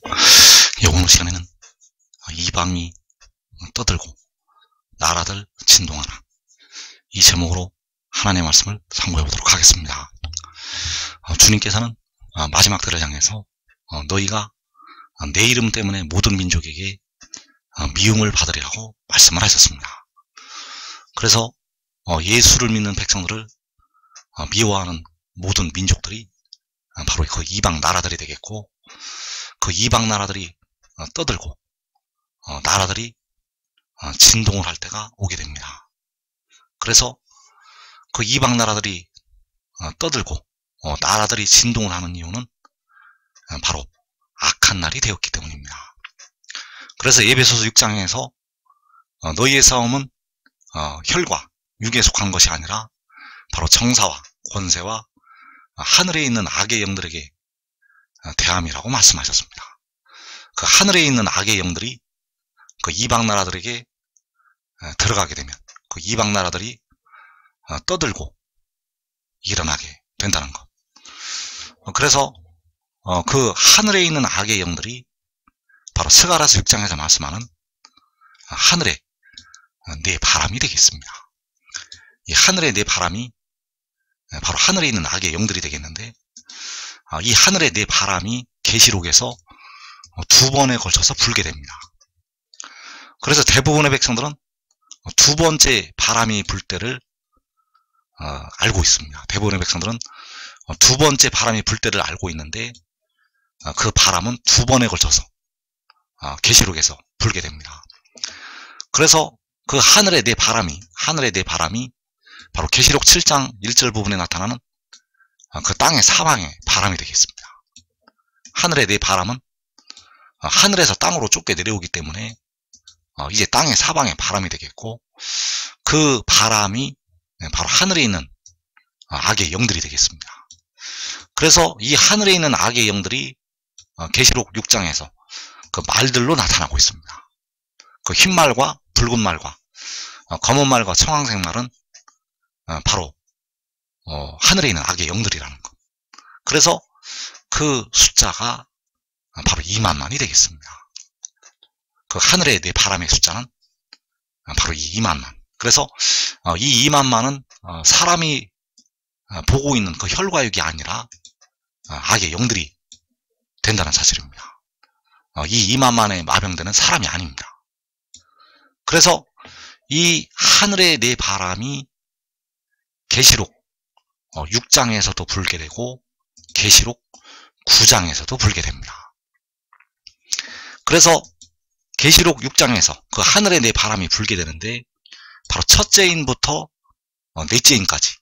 오늘 시간에는 이방이 떠들고 나라들 진동하나, 이 제목으로 하나님의 말씀을 상고해 보도록 하겠습니다. 주님께서는 마지막 때를 향해서 너희가 내 이름 때문에 모든 민족에게 미움을 받으리라고 말씀을 하셨습니다. 그래서 예수를 믿는 백성들을 미워하는 모든 민족들이 바로 그 이방 나라들이 되겠고, 그 이방 나라들이 떠들고 나라들이 진동을 할 때가 오게 됩니다. 그래서 그 이방 나라들이 떠들고 나라들이 진동을 하는 이유는 바로 악한 날이 되었기 때문입니다. 그래서 에베소서 6장에서 너희의 싸움은 혈과 육에 속한 것이 아니라 바로 정사와 권세와 하늘에 있는 악의 영들에게 대함이라고 말씀하셨습니다. 그 하늘에 있는 악의 영들이 그 이방 나라들에게 들어가게 되면 그 이방 나라들이 떠들고 일어나게 된다는 것. 그래서 그 하늘에 있는 악의 영들이 바로 스가랴서 6장에서 말씀하는 하늘의 내 바람이 되겠습니다. 이 하늘의 내 바람이 바로 하늘에 있는 악의 영들이 되겠는데, 이 하늘의 내 바람이 계시록에서 두 번에 걸쳐서 불게 됩니다. 그래서 대부분의 백성들은 두 번째 바람이 불 때를 알고 있습니다. 대부분의 백성들은 두 번째 바람이 불 때를 알고 있는데, 그 바람은 두 번에 걸쳐서 계시록에서 불게 됩니다. 그래서 그 하늘의 내 바람이 바로 계시록 7장 1절 부분에 나타나는 그 땅의 사방의 바람이 되겠습니다. 하늘의 내 바람은 하늘에서 땅으로 쫓겨 내려오기 때문에 이제 땅의 사방의 바람이 되겠고, 그 바람이 바로 하늘에 있는 악의 영들이 되겠습니다. 그래서 이 하늘에 있는 악의 영들이 계시록 6장에서 그 말들로 나타나고 있습니다. 그 흰 말과 붉은 말과 검은 말과 청황색 말은 바로 하늘에 있는 악의 영들이라는 것. 그래서 그 숫자가 바로 2만만이 되겠습니다. 그 하늘의 내 바람의 숫자는 바로 이 2만만. 그래서 이 2만만은 사람이 보고 있는 그 혈과 육이 아니라 악의 영들이 된다는 사실입니다. 이 2만만의 마병되는 사람이 아닙니다. 그래서 이 하늘의 내 바람이 계시록 6장에서도 불게 되고 계시록 9장에서도 불게 됩니다. 그래서 계시록 6장에서 그 하늘의 내 바람이 불게 되는데, 바로 첫째 인부터 넷째 인까지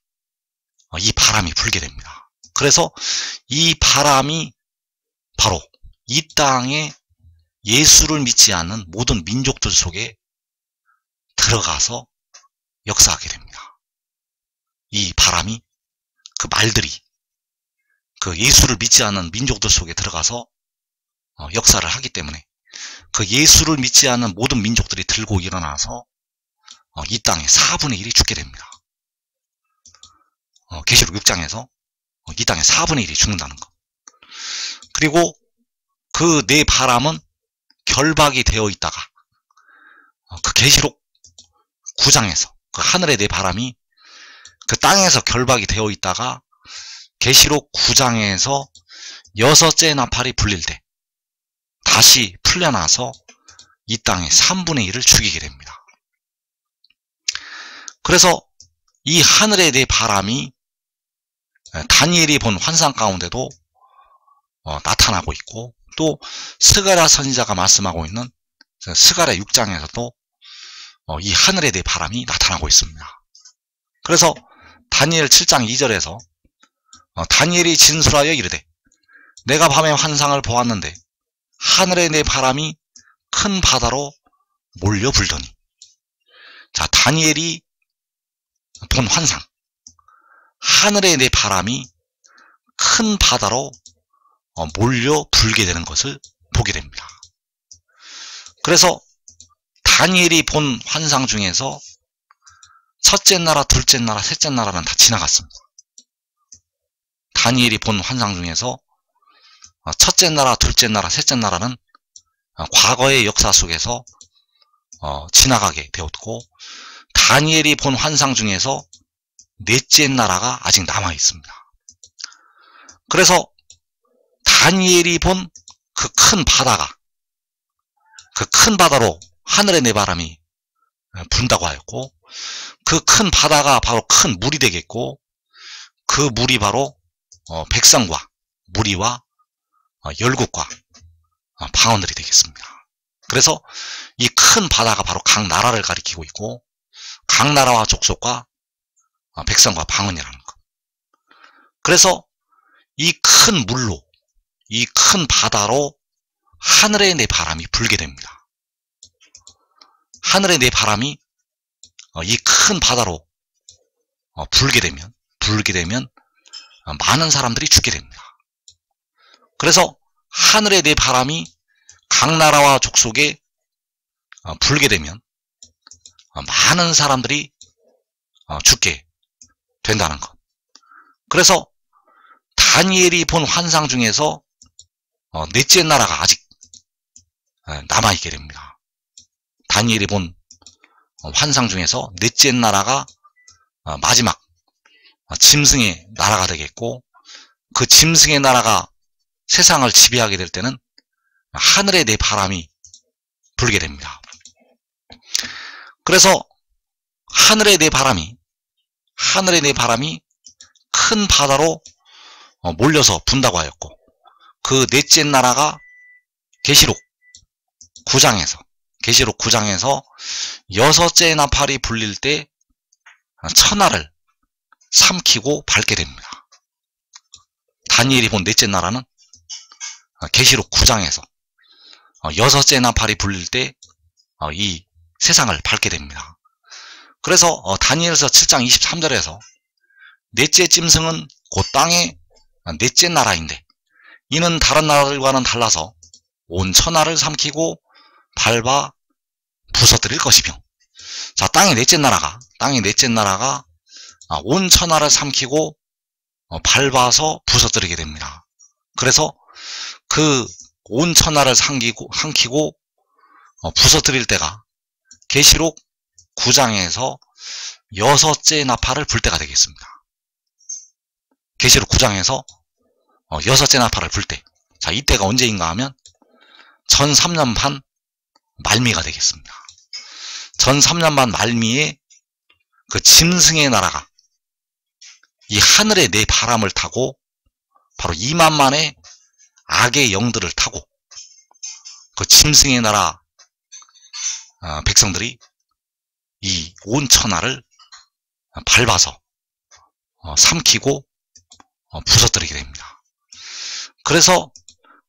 이 바람이 불게 됩니다. 그래서 이 바람이 바로 이 땅에 예수를 믿지 않는 모든 민족들 속에 들어가서 역사하게 됩니다. 이 바람이, 그 말들이 그 예수를 믿지 않는 민족들 속에 들어가서 역사를 하기 때문에 그 예수를 믿지 않는 모든 민족들이 들고 일어나서 이 땅에 4분의 1이 죽게 됩니다. 계시록 6장에서 이 땅에 4분의 1이 죽는다는 것. 그리고 그 내 바람은 결박이 되어 있다가 그 계시록 9장에서 그 하늘의 내 바람이 그 땅에서 결박이 되어 있다가 계시록 9장에서 6째 나팔이 불릴 때 다시 풀려나서 이 땅의 3분의 1을 죽이게 됩니다. 그래서 이 하늘의 내 바람이 다니엘이 본 환상 가운데도 나타나고 있고, 또 스가랴 선지자가 말씀하고 있는 스가랴 6장에서도 이 하늘의 내 바람이 나타나고 있습니다. 그래서 다니엘 7장 2절에서 다니엘이 진술하여 이르되 내가 밤에 환상을 보았는데 하늘의 내 바람이 큰 바다로 몰려 불더니. 자, 다니엘이 본 환상, 하늘의 내 바람이 큰 바다로 몰려 불게 되는 것을 보게 됩니다. 그래서 다니엘이 본 환상 중에서 첫째 나라, 둘째 나라, 셋째 나라는 다 지나갔습니다. 다니엘이 본 환상 중에서 첫째 나라, 둘째 나라, 셋째 나라는 과거의 역사 속에서 지나가게 되었고, 다니엘이 본 환상 중에서 넷째 나라가 아직 남아 있습니다. 그래서 다니엘이 본 그 큰 바다가, 그 큰 바다로 하늘의 네 바람이 분다고 하였고, 그 큰 바다가 바로 큰 물이 되겠고, 그 물이 바로 백성과 무리와 열국과 방언들이 되겠습니다. 그래서 이 큰 바다가 바로 각 나라를 가리키고 있고, 각 나라와 족속과 백성과 방언이라는 것. 그래서 이 큰 물로, 이 큰 바다로 하늘의 네 바람이 불게 됩니다. 하늘의 네 바람이 이 큰 바다로 불게 되면 많은 사람들이 죽게 됩니다. 그래서 하늘의 네 바람이 각 나라와 족속에 불게 되면 많은 사람들이 죽게 된다는 것. 그래서 다니엘이 본 환상 중에서 넷째 나라가 아직 남아있게 됩니다. 다니엘이 본 환상 중에서 넷째 나라가 마지막 짐승의 나라가 되겠고, 그 짐승의 나라가 세상을 지배하게 될 때는 하늘의 네 바람이 불게 됩니다. 그래서 하늘의 네 바람이 큰 바다로 몰려서 분다고 하였고, 그 넷째 나라가 계시록 9장에서 여섯째 나팔이 불릴 때 천하를 삼키고 밟게 됩니다. 다니엘이 본 넷째 나라는 계시록 9장에서 여섯째 나팔이 불릴 때 이 세상을 밟게 됩니다. 그래서 다니엘서 7장 23절에서 넷째 짐승은 곧 땅의 넷째 나라인데, 이는 다른 나라들과는 달라서 온 천하를 삼키고 밟아 부서뜨릴 것이며, 자, 땅의 넷째 나라가 온 천하를 삼키고 밟아서 부서뜨리게 됩니다. 그래서 그 온 천하를 삼키고 부서뜨릴 때가 계시록 9장에서 여섯째 나팔을 불 때가 되겠습니다. 계시록 9장에서 여섯째 나팔을 불 때, 자, 이때가 언제인가 하면 1003년 반 말미가 되겠습니다. 1003년 반 말미에 그 짐승의 나라가 이 하늘의 네 바람을 타고 바로 2만만의 악의 영들을 타고 그 짐승의 나라 백성들이 이 온 천하를 밟아서 삼키고 부서뜨리게 됩니다. 그래서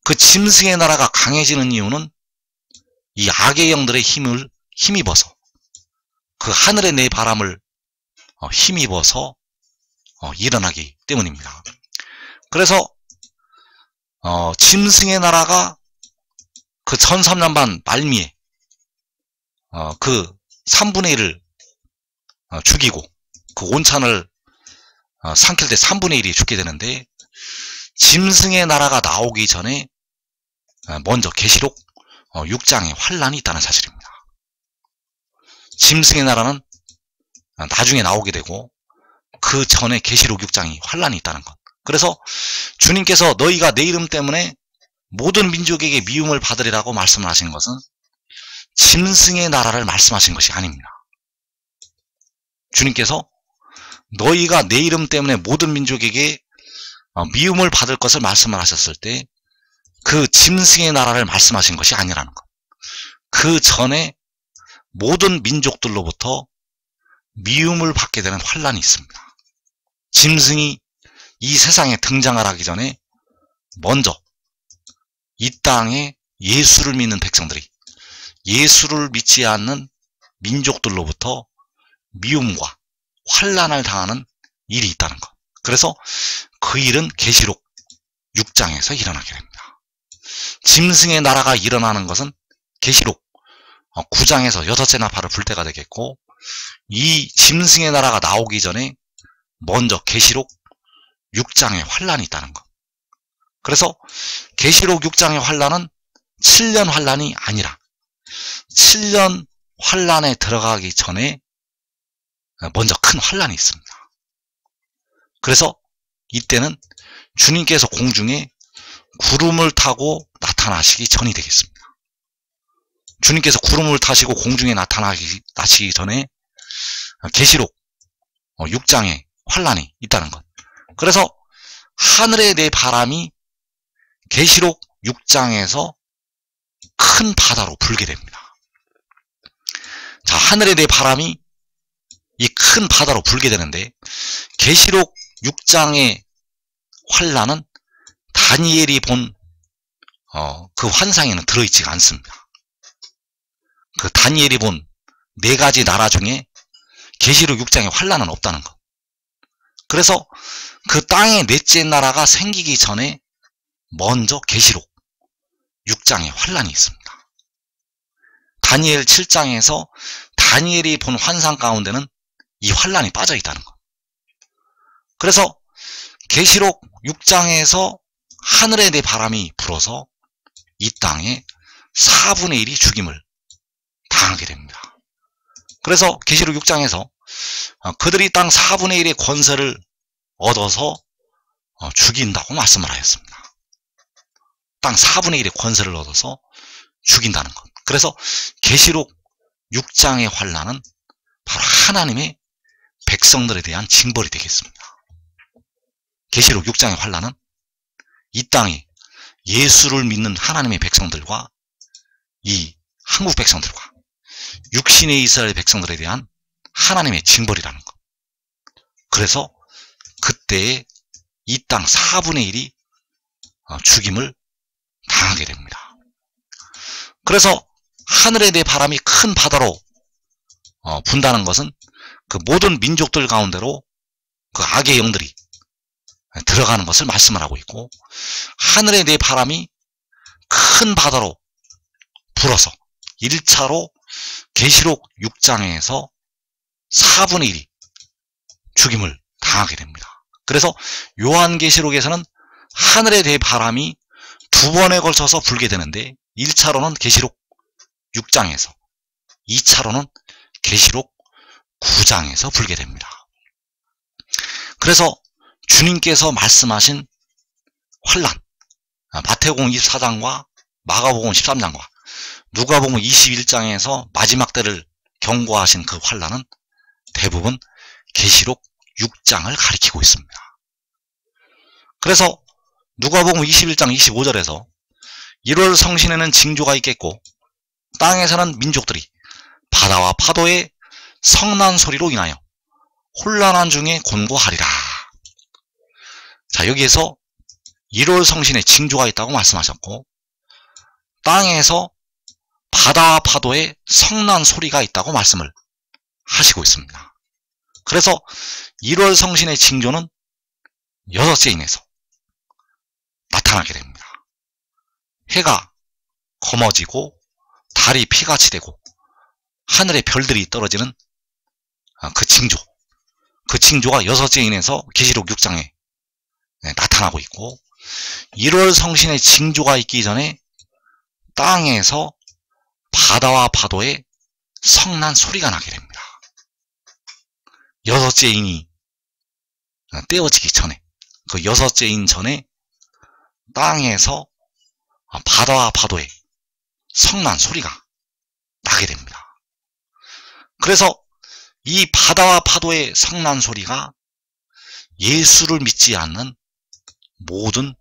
그 짐승의 나라가 강해지는 이유는 이 악의 영들의 힘을 힘입어서, 그 하늘의 네 바람을 힘입어서 일어나기 때문입니다. 그래서 짐승의 나라가 그 1003년 반 말미에 그 3분의 1을 죽이고 그 온천을 삼킬 때 3분의 1이 죽게 되는데, 짐승의 나라가 나오기 전에 먼저 계시록 6장에 환란이 있다는 사실입니다. 짐승의 나라는 나중에 나오게 되고, 그 전에 계시록 6장이 환란이 있다는 것. 그래서 주님께서 너희가 내 이름 때문에 모든 민족에게 미움을 받으리라고 말씀을 하시는 것은 짐승의 나라를 말씀하신 것이 아닙니다. 주님께서 너희가 내 이름 때문에 모든 민족에게 미움을 받을 것을 말씀을 하셨을 때 그 짐승의 나라를 말씀하신 것이 아니라는 것. 그 전에 모든 민족들로부터 미움을 받게 되는 환란이 있습니다. 짐승이 이 세상에 등장을 하기 전에 먼저 이 땅에 예수를 믿는 백성들이, 예수를 믿지 않는 민족들로부터 미움과 환란을 당하는 일이 있다는 것. 그래서 그 일은 계시록 6장에서 일어나게 됩니다. 짐승의 나라가 일어나는 것은 계시록 9장에서 여섯째 나팔을 불 때가 되겠고, 이 짐승의 나라가 나오기 전에 먼저 계시록 6장에 환란이 있다는 것. 그래서 계시록 6장의 환란은 7년 환란이 아니라 7년 환란에 들어가기 전에 먼저 큰 환란이 있습니다. 그래서 이때는 주님께서 공중에 구름을 타고 나타나시기 전이 되겠습니다. 주님께서 구름을 타시고 공중에 나타나시기 전에 계시록 6장의 환란이 있다는 것. 그래서 하늘에 내 바람이 계시록 6장에서 큰 바다로 불게 됩니다. 자, 하늘에 내 바람이 이 큰 바다로 불게 되는데, 계시록 6장의 환란은 다니엘이 본 그 환상에는 들어있지가 않습니다. 그 다니엘이 본 4가지 나라 중에 계시록 6장의 환란은 없다는 것. 그래서 그 땅의 넷째 나라가 생기기 전에 먼저 계시록 6장의 환란이 있습니다. 다니엘 7장에서 다니엘이 본 환상 가운데는 이 환란이 빠져 있다는 것. 그래서 계시록 6장에서 하늘에 내 바람이 불어서 이 땅에 4분의 1이 죽임을 당하게 됩니다. 그래서 계시록 6장에서 그들이 땅 4분의 1의 권세를 얻어서 죽인다고 말씀을 하였습니다. 땅 4분의 1의 권세를 얻어서 죽인다는 것. 그래서 계시록 6장의 환란은 바로 하나님의 백성들에 대한 징벌이 되겠습니다. 계시록 6장의 환란은 이 땅에 예수를 믿는 하나님의 백성들과 이 한국 백성들과 육신의 이스라엘 백성들에 대한 하나님의 징벌이라는 것. 그래서 그때에 이 땅 4분의 1이 죽임을 당하게 됩니다. 그래서 하늘에 내 바람이 큰 바다로 분다는 것은 그 모든 민족들 가운데로 그 악의 영들이 들어가는 것을 말씀을 하고 있고, 하늘에 내 바람이 큰 바다로 불어서 1차로 계시록 6장에서 4분의 1이 죽임을 당하게 됩니다. 그래서 요한계시록에서는 하늘에 내 바람이 2번에 걸쳐서 불게 되는데, 1차로는 계시록 6장에서, 2차로는 계시록 9장에서 불게 됩니다. 그래서 주님께서 말씀하신 환란, 마태복음 24장과 마가복음 13장과 누가복음 21장에서 마지막 때를 경고하신 그 환란은 대부분 계시록 6장을 가리키고 있습니다. 그래서 누가복음 21장 25절에서 1월 성신에는 징조가 있겠고 땅에서는 민족들이 바다와 파도의 성난 소리로 인하여 혼란한 중에 곤고하리라. 자, 여기에서 1월 성신에 징조가 있다고 말씀하셨고, 땅에서 바다와 파도의 성난 소리가 있다고 말씀을 하시고 있습니다. 그래서 1월 성신의 징조는 6째 인에서 나타나게 됩니다. 해가 검어지고 달이 피같이 되고 하늘에 별들이 떨어지는 그 징조, 그 징조가 6째 인에서 계시록 6장에 나타나고 있고, 1월 성신의 징조가 있기 전에 땅에서 바다와 파도의 성난 소리가 나게 됩니다. 6째 인이 떼어지기 전에, 그 6째 인 전에 땅에서 바다와 파도의 성난 소리가 나게 됩니다. 그래서 이 바다와 파도의 성난 소리가 예수를 믿지 않는 모든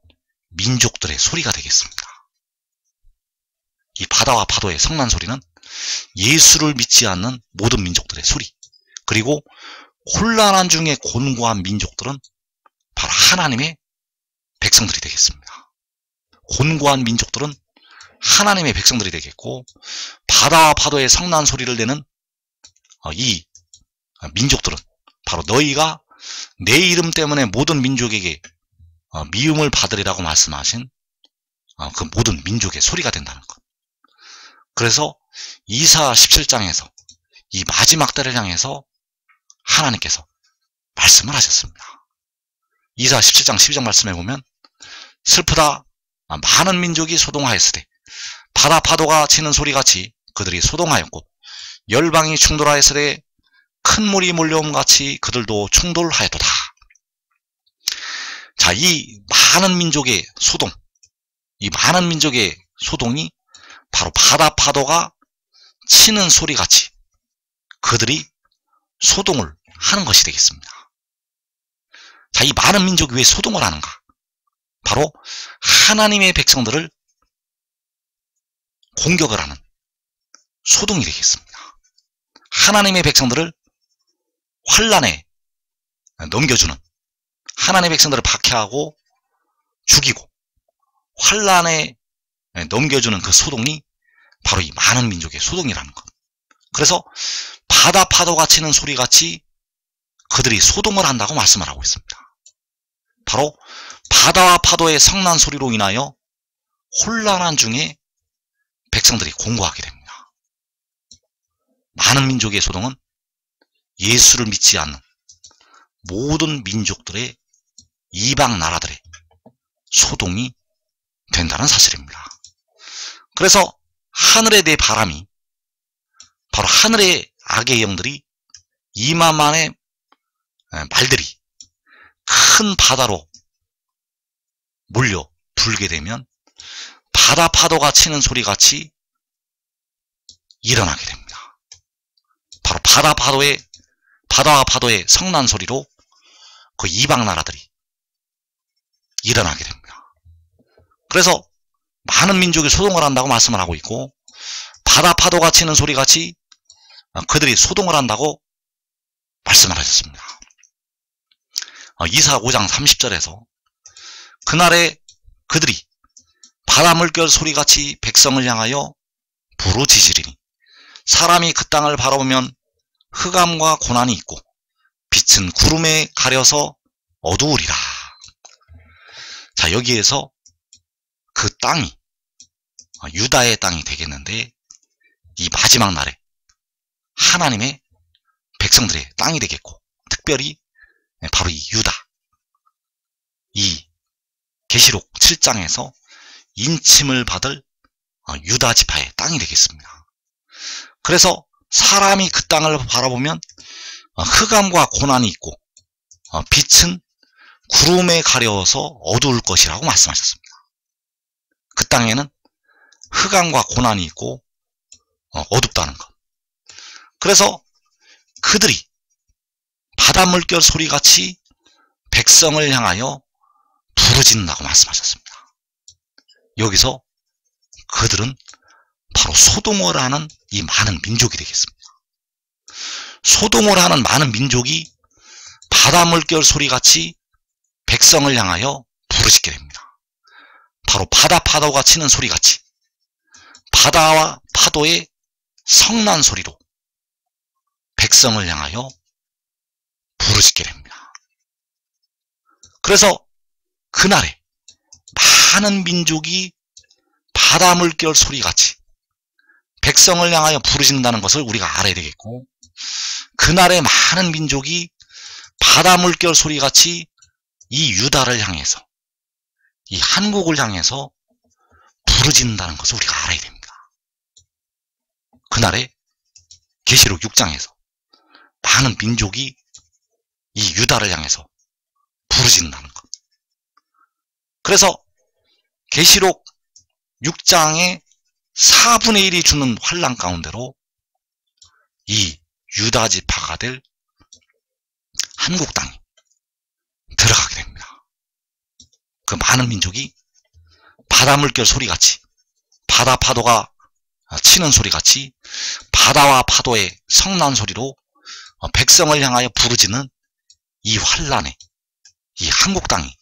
민족들의 소리가 되겠습니다. 이 바다와 파도의 성난 소리는 예수를 믿지 않는 모든 민족들의 소리, 그리고 혼란한 중에 곤고한 민족들은 바로 하나님의 백성들이 되겠습니다. 곤고한 민족들은 하나님의 백성들이 되겠고, 바다와 파도의 성난 소리를 내는 이 민족들은 바로 너희가 내 이름 때문에 모든 민족에게 미움을 받으리라고 말씀하신 그 모든 민족의 소리가 된다는 것. 그래서 이사 17장에서 이 마지막 때를 향해서 하나님께서 말씀을 하셨습니다. 이사 17장 12장 말씀에 보면 슬프다. 많은 민족이 소동하였으되 바다 파도가 치는 소리같이 그들이 소동하였고 열방이 충돌하였으되 큰 물이 몰려옴같이 그들도 충돌하였도다. 자, 이 많은 민족의 소동, 이 많은 민족의 소동이 바로 바다 파도가 치는 소리같이 그들이 소동을 하는 것이 되겠습니다. 자, 이 많은 민족이 왜 소동을 하는가? 바로 하나님의 백성들을 공격을 하는 소동이 되겠습니다. 하나님의 백성들을 환란에 넘겨주는, 하나님의 백성들을 박해하고 죽이고 환란에 넘겨주는 그 소동이 바로 이 많은 민족의 소동이라는 것. 그래서 바다 파도가 치는 소리같이 그들이 소동을 한다고 말씀을 하고 있습니다. 바로 바다와 파도의 성난 소리로 인하여 혼란한 중에 백성들이 공고하게 됩니다. 많은 민족의 소동은 예수를 믿지 않는 모든 민족들의 이방 나라들의 소동이 된다는 사실입니다. 그래서 하늘에 대해 바람이 바로 하늘의 악의 영들이 이만만의 말들이 큰 바다로 몰려 불게 되면 바다 파도가 치는 소리같이 일어나게 됩니다. 바로 바다와 파도의 성난 소리로 그 이방 나라들이 일어나게 됩니다. 그래서 많은 민족이 소동을 한다고 말씀을 하고 있고 바다 파도가 치는 소리같이 그들이 소동을 한다고 말씀을 하셨습니다. 이사 5장 30절에서 그날에 그들이 바다 물결 소리같이 백성을 향하여 부르짖으리니 사람이 그 땅을 바라보면 흑암과 고난이 있고 빛은 구름에 가려서 어두우리라. 자, 여기에서 그 땅이 유다의 땅이 되겠는데 이 마지막 날에 하나님의 백성들의 땅이 되겠고 특별히 바로 이 유다, 이 계시록 7장에서 인침을 받을 유다 지파의 땅이 되겠습니다. 그래서 사람이 그 땅을 바라보면 흑암과 고난이 있고 빛은 구름에 가려워서 어두울 것이라고 말씀하셨습니다. 그 땅에는 흑암과 고난이 있고 어둡다는 것. 그래서 그들이 바다 물결 소리같이 백성을 향하여 부르짖는다고 말씀하셨습니다. 여기서 그들은 바로 소동을 하는 이 많은 민족이 되겠습니다. 소동을 하는 많은 민족이 바다 물결 소리같이 백성을 향하여 부르짖게 됩니다. 바로 바다 파도가 치는 소리같이 바다와 파도의 성난 소리로 백성을 향하여 부르짖게 됩니다. 그래서 그날에 많은 민족이 바다 물결 소리같이 백성을 향하여 부르짖는다는 것을 우리가 알아야 되겠고 그날에 많은 민족이 바다 물결 소리같이 이 유다를 향해서 이 한국을 향해서 부르짖는다는 것을 우리가 알아야 됩니다. 그날에 계시록 6장에서 많은 민족이 이 유다를 향해서 부르짖는다는 것. 그래서 계시록 6장의 4분의 1이 주는 환란 가운데로 이 유다 지파가 될 한국 땅이 들어가게 됩니다. 그 많은 민족이 바다 물결 소리같이 바다 파도가 치는 소리같이 바다와 파도의 성난 소리로 백성을 향하여 부르짖는 이 환란에 이 한국 땅이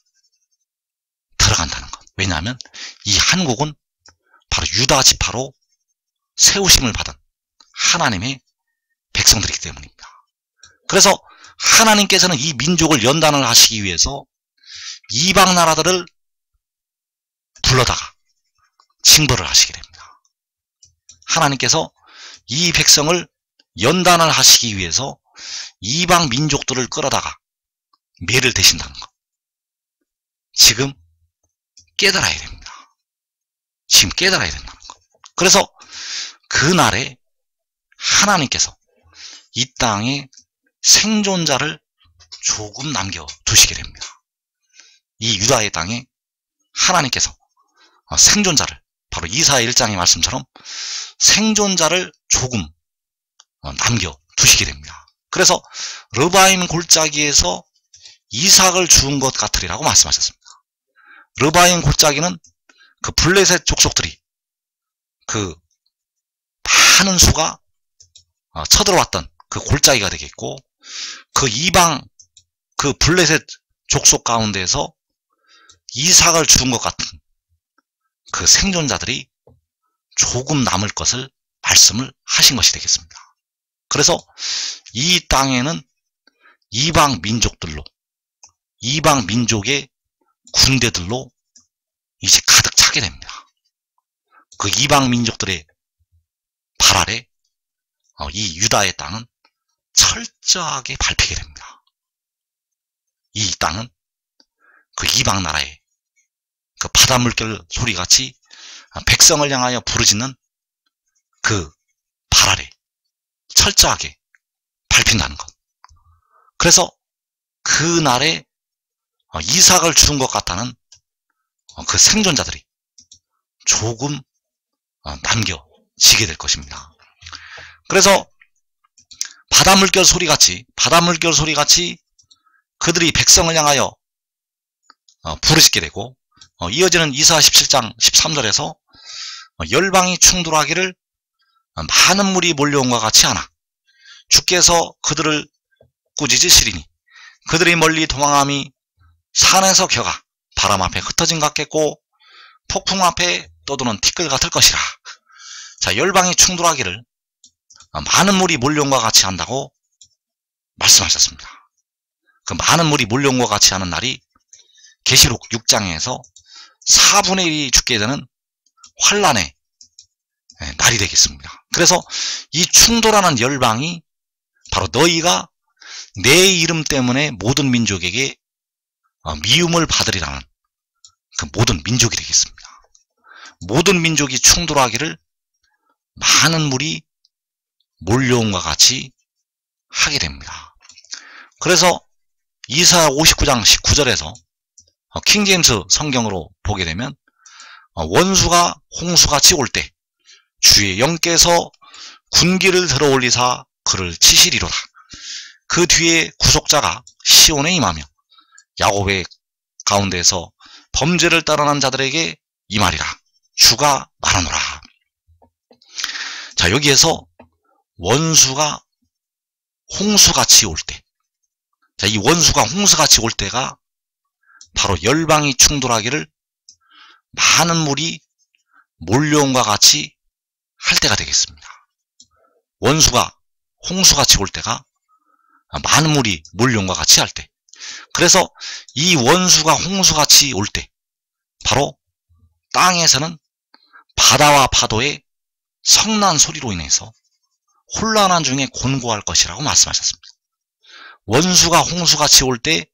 들어간다는 것. 왜냐하면 이 한국은 바로 유다 지파로 세우심을 받은 하나님의 백성들이기 때문입니다. 그래서 하나님께서는 이 민족을 연단을 하시기 위해서 이방 나라들을 불러다가 징벌을 하시게 됩니다. 하나님께서 이 백성을 연단을 하시기 위해서 이방 민족들을 끌어다가 매를 대신다는 것. 지금 깨달아야 됩니다. 지금 깨달아야 된다는 것. 그래서 그날에 하나님께서 이 땅에 생존자를 조금 남겨두시게 됩니다. 이 유다의 땅에 하나님께서 생존자를, 바로 이사야 1장의 말씀처럼 생존자를 조금 남겨두시게 됩니다. 그래서 르바임 골짜기에서 이삭을 주운 것 같으리라고 말씀하셨습니다. 르바임 골짜기는 그 블레셋 족속들이 그 많은 수가 쳐들어왔던 그 골짜기가 되겠고, 그 이방 그 블레셋 족속 가운데에서 이삭을 주운 것 같은 그 생존자들이 조금 남을 것을 말씀을 하신 것이 되겠습니다. 그래서 이 땅에는 이방 민족들로, 이방 민족의 군대들로 이제 가득 차게 됩니다. 그 이방 민족들의 발 아래 이 유다의 땅은 철저하게 밟히게 됩니다. 이 땅은 그 이방 나라의 그 바다 물결 소리같이 백성을 향하여 부르짖는 그 발 아래 철저하게 밟힌다는 것. 그래서 그날에 이삭을 주는 것 같다는 그 생존자들이 조금 남겨지게 될 것입니다. 그래서 바다 물결 소리같이 그들이 백성을 향하여 부르짖게 되고, 이어지는 이사야 17장 13절에서 열방이 충돌하기를 많은 물이 몰려온과 같이 하나 주께서 그들을 꾸짖으시리니 그들이 멀리 도망함이 산에서 겨가 바람 앞에 흩어진 것 같겠고 폭풍 앞에 떠도는 티끌 같을 것이라. 자, 열방이 충돌하기를 많은 물이 몰려온과 같이 한다고 말씀하셨습니다. 그 많은 물이 몰려온과 같이 하는 날이 계시록 6장에서 4분의 1이 죽게 되는 환란의 날이 되겠습니다. 그래서 이 충돌하는 열방이 바로 너희가 내 이름 때문에 모든 민족에게 미움을 받으리라는 그 모든 민족이 되겠습니다. 모든 민족이 충돌하기를 많은 물이 몰려온과 같이 하게 됩니다. 그래서 이사야 59장 19절에서 킹제임스 성경으로 보게 되면 원수가 홍수같이 올 때 주의 영께서 군기를 들어올리사 그를 치시리로다. 그 뒤에 구속자가 시온에 임하며 야곱의 가운데서 범죄를 따르는 자들에게 임하리라. 주가 말하노라. 자, 여기에서 원수가 홍수같이 올 때, 자, 이 원수가 홍수같이 올 때가 바로 열방이 충돌하기를 많은 물이 몰려온과 같이 할 때가 되겠습니다. 원수가 홍수같이 올 때가 많은 물이 몰려온과 같이 할 때. 그래서 이 원수가 홍수같이 올 때 바로 땅에서는 바다와 파도의 성난 소리로 인해서 혼란한 중에 곤고할 것이라고 말씀하셨습니다. 원수가 홍수같이 올 때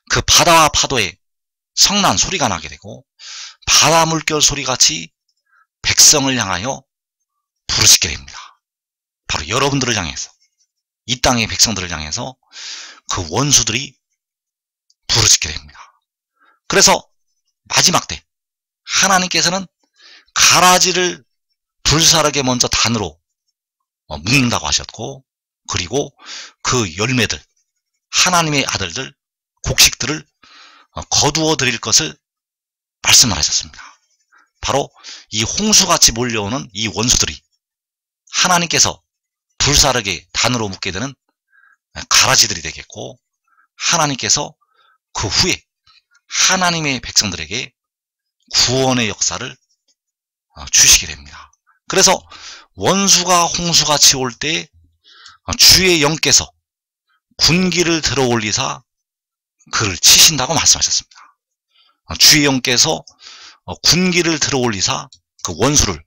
그 바다와 파도의 성난 소리가 나게 되고 바다 물결 소리같이 백성을 향하여 부르짖게 됩니다. 바로 여러분들을 향해서, 이 땅의 백성들을 향해서 그 원수들이 부르짖게 됩니다. 그래서 마지막 때 하나님께서는 가라지를 불사르게 먼저 단으로 묶는다고 하셨고, 그리고 그 열매들, 하나님의 아들들, 곡식들을 거두어 드릴 것을 말씀을 하셨습니다. 바로 이 홍수같이 몰려오는 이 원수들이 하나님께서 불사르게 단으로 묶게 되는 가라지들이 되겠고, 하나님께서 그 후에 하나님의 백성들에게 구원의 역사를 주시게 됩니다. 그래서 원수가 홍수같이 올 때 주의 영께서 군기를 들어올리사 그를 치신다고 말씀하셨습니다. 주의 영께서 군기를 들어올리사 그 원수를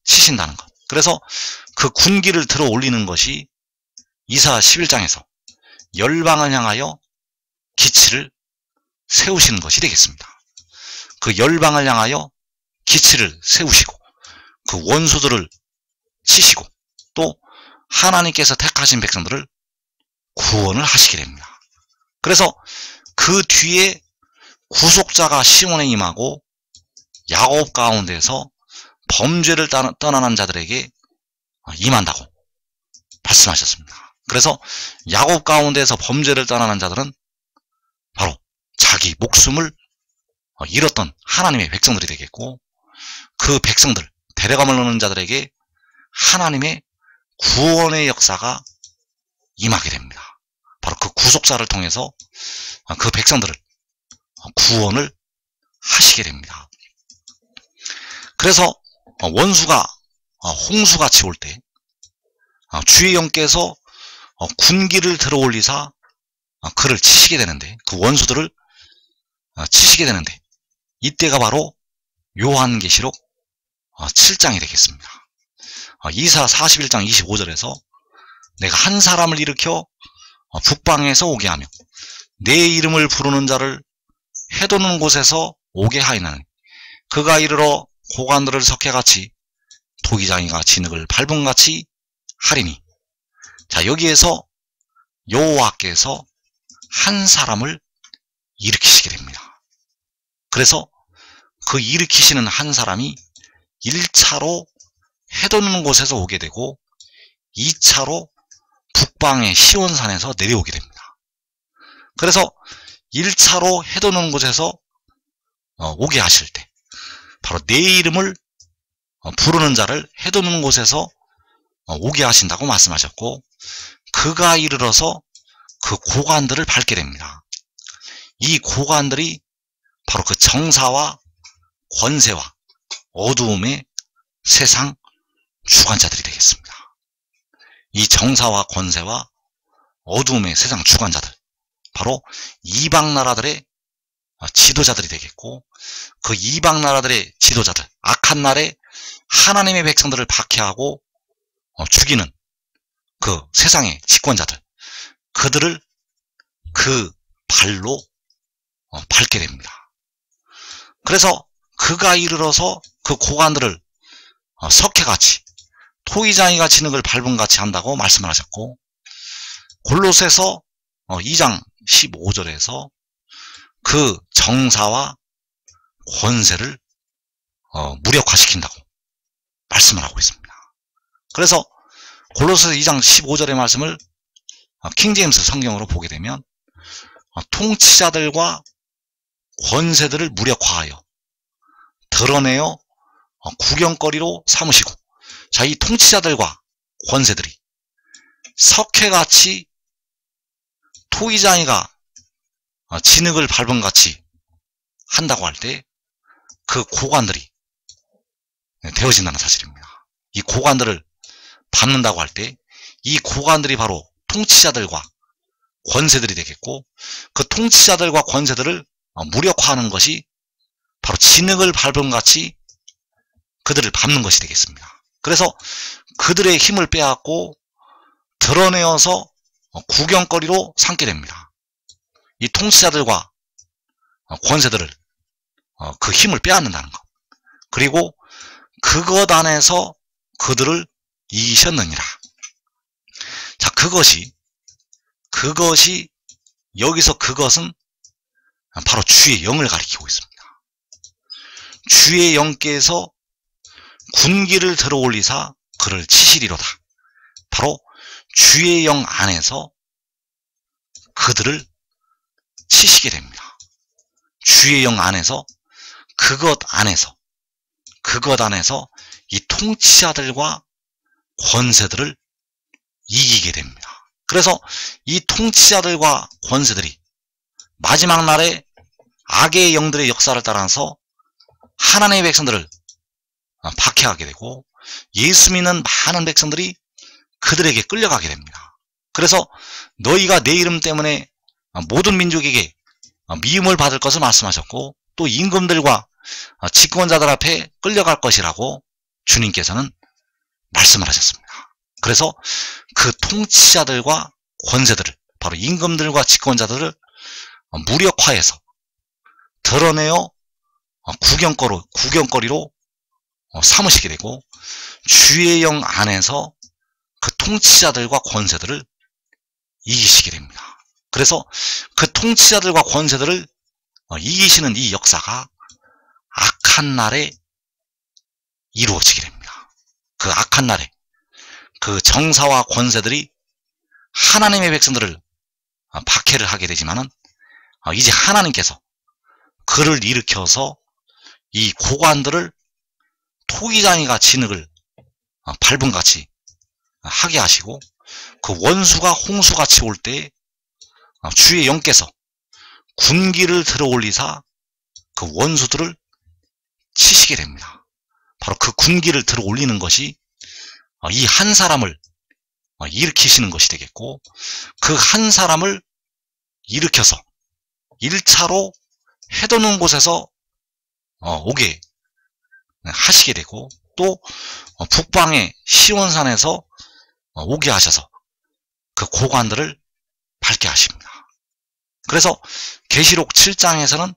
치신다는 것. 그래서 그 군기를 들어올리는 것이 이사야 11장에서 열방을 향하여 기치를 세우시는 것이 되겠습니다. 그 열방을 향하여 기치를 세우시고 그 원수들을 치시고 또 하나님께서 택하신 백성들을 구원을 하시게 됩니다. 그래서 그 뒤에 구속자가 시온에 임하고 야곱 가운데서 범죄를 떠나는 자들에게 임한다고 말씀하셨습니다. 그래서 야곱 가운데서 범죄를 떠나는 자들은 바로 자기 목숨을 잃었던 하나님의 백성들이 되겠고, 그 백성들, 데려감을 얻는 자들에게 하나님의 구원의 역사가 임하게 됩니다. 바로 그 구속자를 통해서 그 백성들을 구원을 하시게 됩니다. 그래서 원수가 홍수같이 올 때 주의 영께서 군기를 들어올리사 그를 치시게 되는데, 그 원수들을 치시게 되는데, 이때가 바로 요한계시록 7장이 되겠습니다. 이사 41장 25절에서 내가 한 사람을 일으켜 북방에서 오게 하며 내 이름을 부르는 자를 해도는 곳에서 오게 하이나니 그가 이르러 고관들을 석회같이 도기장이가 진흙을 밟음같이 하리니. 자, 여기에서 여호와께서 한 사람을 일으키시게 됩니다. 그래서 그 일으키시는 한 사람이 1차로 해돋는 곳에서 오게 되고 2차로 북방의 시온산에서 내려오게 됩니다. 그래서 1차로 해돋는 곳에서 오게 하실 때 바로 내 이름을 부르는 자를 해돋는 곳에서 오게 하신다고 말씀하셨고, 그가 이르러서 그 고관들을 밟게 됩니다. 이 고관들이 바로 그 정사와 권세와 어두움의 세상 주관자들이 되겠습니다. 이 정사와 권세와 어두움의 세상 주관자들, 바로 이방 나라들의 지도자들이 되겠고, 그 이방 나라들의 지도자들, 악한 날에 하나님의 백성들을 박해하고 죽이는 그 세상의 집권자들, 그들을 그 발로 밟게 됩니다. 그래서 그가 이르러서 그 고관들을 석회같이 토기장이가 진흙을 밟음같이 한다고 말씀을 하셨고, 골로새서 2장 15절에서 그 정사와 권세를 무력화시킨다고 말씀을 하고 있습니다. 그래서 골로새서 2장 15절의 말씀을 킹제임스 성경으로 보게 되면 통치자들과 권세들을 무력화하여 드러내어 구경거리로 삼으시고, 자, 이 통치자들과 권세들이 석회같이 토기장이가 진흙을 밟음같이 한다고 할 때 그 고관들이 되어진다는 사실입니다. 이 고관들을 밟는다고 할 때 이 고관들이 바로 통치자들과 권세들이 되겠고, 그 통치자들과 권세들을 무력화하는 것이 바로 진흙을 밟음같이 그들을 밟는 것이 되겠습니다. 그래서 그들의 힘을 빼앗고 드러내어서 구경거리로 삼게 됩니다. 이 통치자들과 권세들을 그 힘을 빼앗는다는 것, 그리고 그것 안에서 그들을 이기셨느니라. 자, 그것이 여기서 그것은 바로 주의 영을 가리키고 있습니다. 주의 영께서 군기를 들어올리사 그를 치시리로다. 바로 주의 영 안에서 그들을 치시게 됩니다. 주의 영 안에서 그것 안에서 이 통치자들과 권세들을 이기게 됩니다. 그래서 이 통치자들과 권세들이 마지막 날에 악의 영들의 역사를 따라서 하나님의 백성들을 박해하게 되고, 예수 믿는 많은 백성들이 그들에게 끌려가게 됩니다. 그래서 너희가 내 이름 때문에 모든 민족에게 미움을 받을 것을 말씀하셨고, 또 임금들과 집권자들 앞에 끌려갈 것이라고 주님께서는 말씀을 하셨습니다. 그래서 그 통치자들과 권세들을, 바로 임금들과 집권자들을 무력화해서 드러내어 구경거리로 삼으시게 되고, 주의 영 안에서 그 통치자들과 권세들을 이기시게 됩니다. 그래서 그 통치자들과 권세들을 이기시는 이 역사가 악한 날에 이루어지게 됩니다. 그 악한 날에 그 정사와 권세들이 하나님의 백성들을 박해를 하게 되지만은, 이제 하나님께서 그를 일으켜서 이 고관들을 토기장이가 진흙을 밟음같이 하게 하시고, 그 원수가 홍수같이 올 때에 주의 영께서 군기를 들어올리사 그 원수들을 치시게 됩니다. 바로 그 군기를 들어올리는 것이 이 한 사람을 일으키시는 것이 되겠고, 그 한 사람을 일으켜서 1차로 해돋는 곳에서 오게 하시게 되고, 또 북방의 시온산에서 오게 하셔서 그 고관들을 밟게 하십니다. 그래서 계시록 7장에서는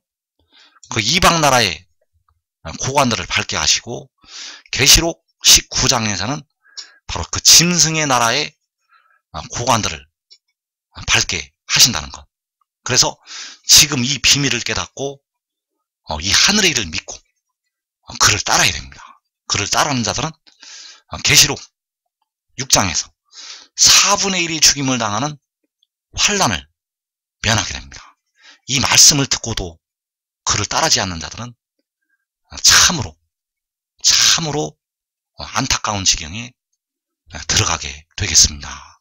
그 이방 나라의 고관들을 밟게 하시고, 계시록 19장에서는 바로 그 짐승의 나라의 고관들을 밟게 하신다는 것. 그래서 지금 이 비밀을 깨닫고 이 하늘의 일을 믿고 그를 따라야 됩니다. 그를 따르는 자들은 계시록 6장에서 4분의 1이 죽임을 당하는 환난을 면하게 됩니다. 이 말씀을 듣고도 그를 따르지 않는 자들은 참으로 안타까운 지경에 들어가게 되겠습니다.